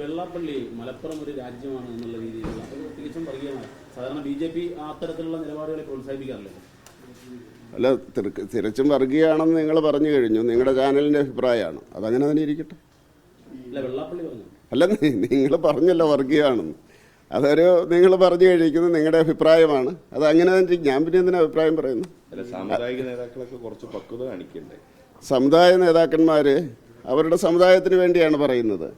വെള്ളാപ്പള്ളി മലപ്പുറം ഒരു രാജ്യമാണ് എന്നുള്ള രീതിയിലുള്ള ഒരു തികച്ചും വർഗീയമാണ്. സാധാരണ BJP അത്തരത്തിലുള്ള നിലപാടുകളെ പ്രോത്സാഹിപ്പിക്കാറില്ല. അല്ല, തികച്ചും വർഗീയമാണെന്ന് നിങ്ങൾ പറഞ്ഞു കഴിഞ്ഞു. നിങ്ങളുടെ ചാനലിൻ്റെ അഭിപ്രായമാണ്, അതങ്ങനെ തന്നെ ഇരിക്കട്ടെ. അല്ല, വെള്ളാപ്പള്ളി പറഞ്ഞു. അല്ല, നിങ്ങൾ പറഞ്ഞല്ലോ വർഗീയമാണെന്ന്. അതൊരു നിങ്ങൾ പറഞ്ഞു കഴിക്കുന്നത് നിങ്ങളുടെ അഭിപ്രായമാണ്, അത് അങ്ങനെ തന്നെ. ഞാൻ പിന്നെ എന്തിനാ അഭിപ്രായം പറയുന്നു? സാമുദായിക നേതാക്കളൊക്കെ കുറച്ച് പക്വത കാണിക്കണ്ടേ? സമുദായ നേതാക്കന്മാർ അവരുടെ സമുദായത്തിന് വേണ്ടിയാണ് പറയുന്നത്.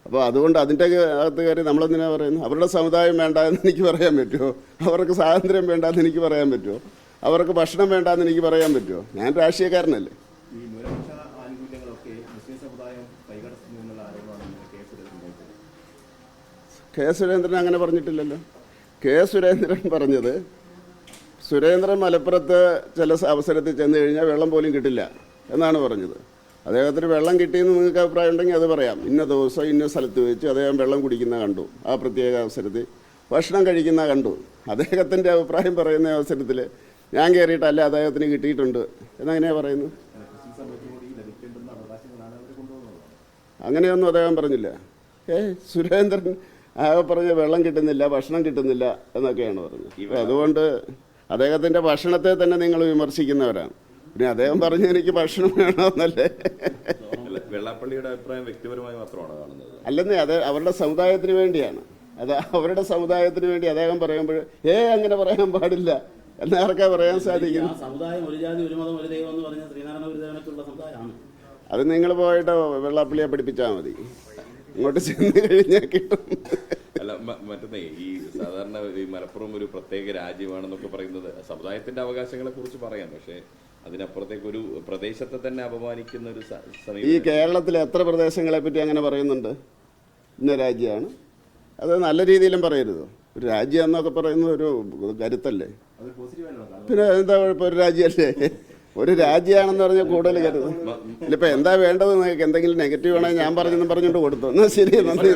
അപ്പോൾ അതുകൊണ്ട് അതിൻ്റെ അകത്ത് കയറി നമ്മളെന്തിനാണ് പറയുന്നത്? അവരുടെ സമുദായം വേണ്ട എന്ന് എനിക്ക് പറയാൻ പറ്റുമോ? അവർക്ക് സ്വാതന്ത്ര്യം വേണ്ടെന്ന് എനിക്ക് പറയാൻ പറ്റുമോ? അവർക്ക് ഭക്ഷണം വേണ്ടെന്ന് എനിക്ക് പറയാൻ പറ്റുമോ? ഞാൻ രാഷ്ട്രീയക്കാരനല്ലേ. കെ സുരേന്ദ്രൻ അങ്ങനെ പറഞ്ഞിട്ടില്ലല്ലോ. കെ സുരേന്ദ്രൻ പറഞ്ഞത്, സുരേന്ദ്രൻ മലപ്പുറത്ത് ചില അവസരത്തിൽ ചെന്ന് കഴിഞ്ഞാൽ വെള്ളം പോലും കിട്ടില്ല എന്നാണ് പറഞ്ഞത്. അദ്ദേഹത്തിന് വെള്ളം കിട്ടിയെന്ന് നിങ്ങൾക്ക് അഭിപ്രായം ഉണ്ടെങ്കിൽ അത് പറയാം. ഇന്ന ദിവസം ഇന്ന സ്ഥലത്ത് വെച്ച് അദ്ദേഹം വെള്ളം കുടിക്കുന്ന കണ്ടു, ആ പ്രത്യേക അവസരത്തിൽ ഭക്ഷണം കഴിക്കുന്ന കണ്ടു. അദ്ദേഹത്തിൻ്റെ അഭിപ്രായം പറയുന്ന അവസരത്തിൽ ഞാൻ കയറിയിട്ടല്ല അദ്ദേഹത്തിന് കിട്ടിയിട്ടുണ്ട് എന്നങ്ങനെയാണ് പറയുന്നത്. അങ്ങനെയൊന്നും അദ്ദേഹം പറഞ്ഞില്ല. സുരേന്ദ്രൻ പറഞ്ഞ വെള്ളം കിട്ടുന്നില്ല, ഭക്ഷണം കിട്ടുന്നില്ല എന്നൊക്കെയാണ് പറഞ്ഞത്. അതുകൊണ്ട് അദ്ദേഹത്തിൻ്റെ ഭക്ഷണത്തെ തന്നെ നിങ്ങൾ വിമർശിക്കുന്നവരാണ്. പിന്നെ അദ്ദേഹം പറഞ്ഞു എനിക്ക് ഭക്ഷണം വേണമെന്നല്ലേ. വെള്ളാപ്പള്ളിയുടെ അഭിപ്രായം വ്യക്തിപരമായി മാത്രമാണ് കാണുന്നത്. അല്ലെന്നേ, അത് അവരുടെ സമുദായത്തിന് വേണ്ടിയാണ്. അത് അവരുടെ സമുദായത്തിന് വേണ്ടി അദ്ദേഹം പറയുമ്പോൾ അങ്ങനെ പറയാൻ പാടില്ല എന്നാർക്കാ പറയാൻ സാധിക്കും? സമുദായം ഒരു ജാതി ഒരു മതം ഒരു ദൈവം എന്ന് പറഞ്ഞ ശ്രീനാരായണ ഗുരുദേവനൊക്കെയുള്ള സമുദായമാണ്. അത് നിങ്ങൾ പോയിട്ട് വെള്ളാപ്പള്ളിയെ പഠിപ്പിച്ചാൽ മതി, ഇങ്ങോട്ട് ചെന്ന് കഴിഞ്ഞാൽ കിട്ടും. അല്ല, മറ്റേ ഈ സാധാരണ ഈ മലപ്പുറം ഒരു പ്രത്യേക രാജ്യമാണെന്നൊക്കെ പറയുന്നത് സമുദായത്തിന്റെ അവകാശങ്ങളെ കുറിച്ച് പറയാം. പക്ഷേ അതിനപ്പുറത്തേക്ക് ഒരു പ്രദേശത്തെ തന്നെ അപമാനിക്കുന്ന ഒരു ഈ കേരളത്തിലെ എത്ര പ്രദേശങ്ങളെ പറ്റി അങ്ങനെ പറയുന്നുണ്ട്? ഇന്ന രാജ്യമാണ്, അത് നല്ല രീതിയിലും പറയരുത്. ഒരു രാജ്യം എന്നൊക്കെ പറയുന്നത് ഒരു കരുത്തല്ലേ. പിന്നെ എന്താ കുഴപ്പം? ഒരു രാജ്യമല്ലേ, ഒരു രാജ്യമാണെന്ന് പറഞ്ഞാൽ കൂടുതൽ കരുത്. ഇല്ലിപ്പോൾ എന്താ വേണ്ടത് നിങ്ങൾക്ക്? എന്തെങ്കിലും നെഗറ്റീവ് ആണെങ്കിൽ ഞാൻ പറഞ്ഞെന്ന് പറഞ്ഞുകൊണ്ട് കൊടുത്തു. എന്നാൽ ശരി, നന്ദി.